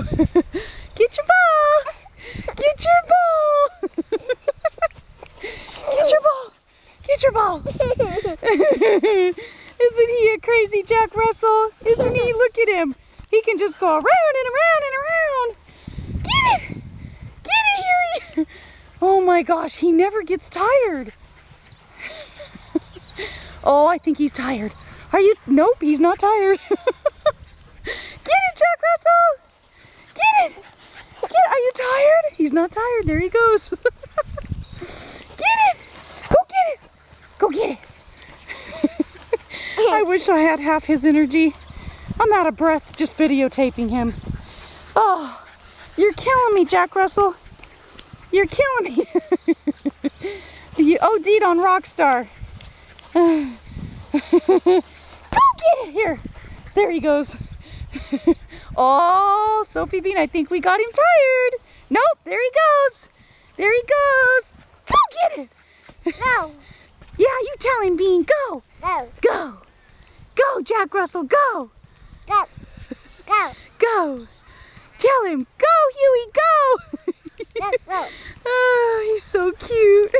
Get your ball! Get your ball! Get your ball! Get your ball! Isn't he a crazy Jack Russell? Isn't he? Look at him. He can just go around and around and around. Get it! Get it, Huey! Oh my gosh, he never gets tired. Oh, I think he's tired. Are you? Nope, he's not tired. Get it, Jack Russell! Get it! Are you tired? He's not tired. There he goes. Get it! Go get it! Go get it! I wish I had half his energy. I'm out of breath just videotaping him. Oh, you're killing me, Jack Russell. You're killing me. You OD'd on Rockstar. Go get it! Here. There he goes. Oh, Sophie Bean, I think we got him tired. Nope, there he goes. There he goes. Go get it. Go. Yeah, you tell him, Bean. Go. Go. Go. Go, Jack Russell. Go. Go. Go. Go. Tell him. Go, Huey. Go. Go. Go. Oh, he's so cute.